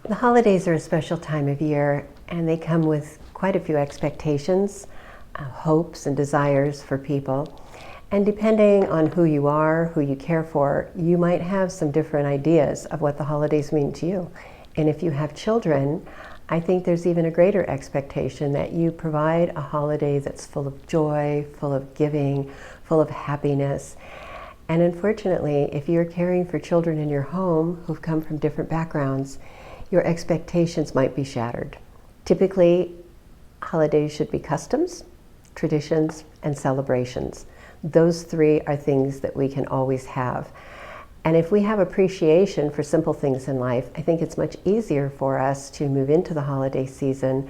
The holidays are a special time of year, and they come with quite a few expectations, hopes and desires for people. And depending on who you are, who you care for, you might have some different ideas of what the holidays mean to you. And if you have children, I think there's even a greater expectation that you provide a holiday that's full of joy, full of giving, full of happiness. And unfortunately, if you're caring for children in your home who've come from different backgrounds, your expectations might be shattered. Typically, holidays should be customs, traditions, and celebrations. Those three are things that we can always have. And if we have appreciation for simple things in life, I think it's much easier for us to move into the holiday season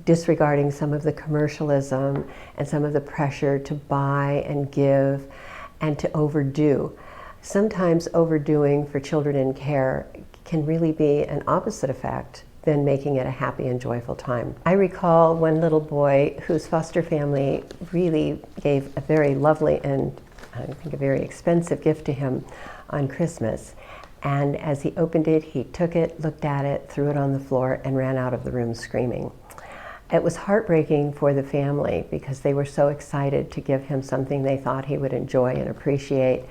disregarding some of the commercialism and some of the pressure to buy and give and to overdo. Sometimes overdoing for children in care can really be an opposite effect than making it a happy and joyful time. I recall one little boy whose foster family really gave a very lovely and I think a very expensive gift to him on Christmas. And as he opened it, he took it, looked at it, threw it on the floor, and ran out of the room screaming. It was heartbreaking for the family because they were so excited to give him something they thought he would enjoy and appreciate.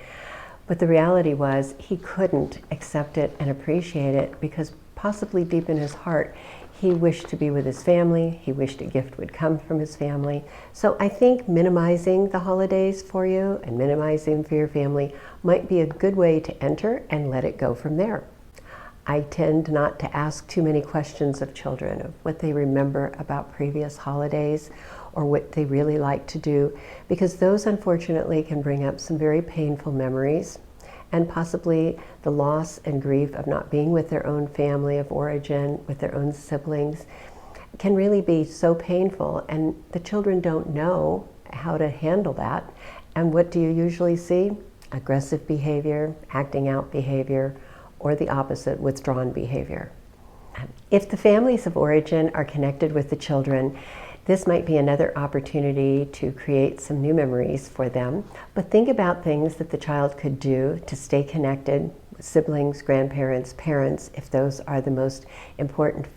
But the reality was he couldn't accept it and appreciate it because possibly deep in his heart, he wished to be with his family. He wished a gift would come from his family. So I think minimizing the holidays for you and minimizing for your family might be a good way to enter and let it go from there. I tend not to ask too many questions of children of what they remember about previous holidays or what they really like to do, because those unfortunately can bring up some very painful memories and possibly the loss and grief of not being with their own family of origin, with their own siblings, can really be so painful, and the children don't know how to handle that. And what do you usually see? Aggressive behavior, acting out behavior, or the opposite, withdrawn behavior. If the families of origin are connected with the children, this might be another opportunity to create some new memories for them. But think about things that the child could do to stay connected with siblings, grandparents, parents, if those are the most important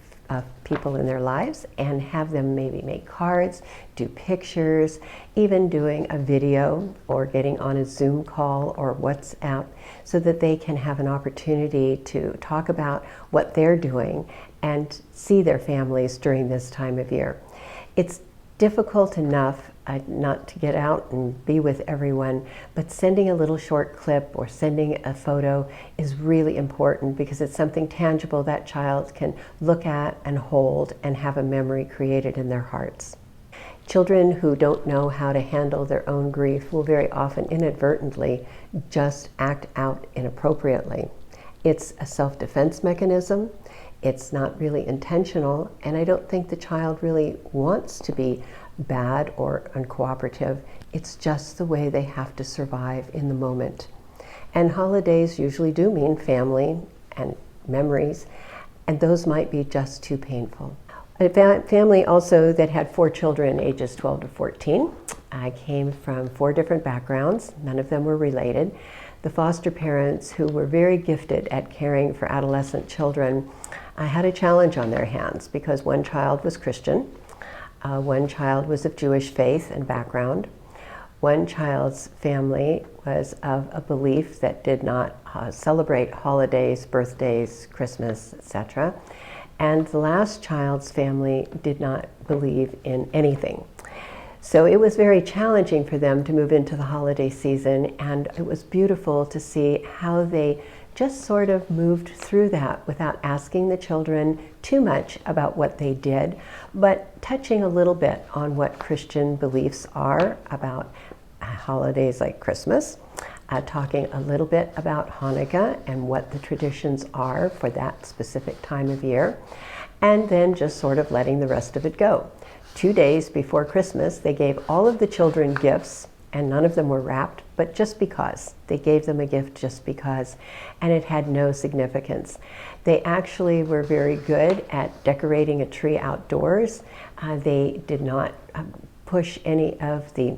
people in their lives, and have them maybe make cards, do pictures, even doing a video or getting on a Zoom call or WhatsApp so that they can have an opportunity to talk about what they're doing and see their families during this time of year. It's difficult enough not to get out and be with everyone, but sending a little short clip or sending a photo is really important because it's something tangible that child can look at and hold and have a memory created in their hearts. Children who don't know how to handle their own grief will very often inadvertently just act out inappropriately. It's a self-defense mechanism. It's not really intentional, and I don't think the child really wants to be bad or uncooperative. It's just the way they have to survive in the moment. And holidays usually do mean family and memories, and those might be just too painful. A family also that had 4 children ages 12 to 14. I came from 4 different backgrounds. None of them were related. The foster parents, who were very gifted at caring for adolescent children, had a challenge on their hands because one child was Christian, one child was of Jewish faith and background, one child's family was of a belief that did not celebrate holidays, birthdays, Christmas, etc. And the last child's family did not believe in anything. So it was very challenging for them to move into the holiday season, and it was beautiful to see how they just sort of moved through that without asking the children too much about what they did, but touching a little bit on what Christian beliefs are about holidays like Christmas, talking a little bit about Hanukkah and what the traditions are for that specific time of year, and then just sort of letting the rest of it go. 2 days before Christmas, they gave all of the children gifts, and none of them were wrapped, but just because. They gave them a gift just because, and it had no significance. They actually were very good at decorating a tree outdoors. They did not push any of the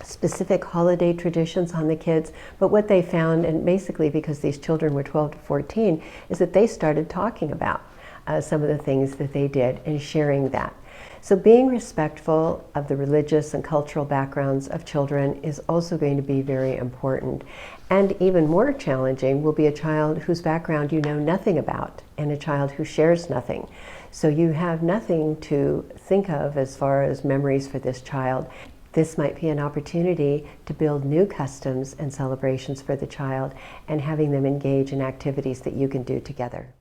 specific holiday traditions on the kids, but what they found, and basically because these children were 12 to 14, is that they started talking about some of the things that they did and sharing that. So being respectful of the religious and cultural backgrounds of children is also going to be very important. And even more challenging will be a child whose background you know nothing about and a child who shares nothing. So you have nothing to think of as far as memories for this child. This might be an opportunity to build new customs and celebrations for the child and having them engage in activities that you can do together.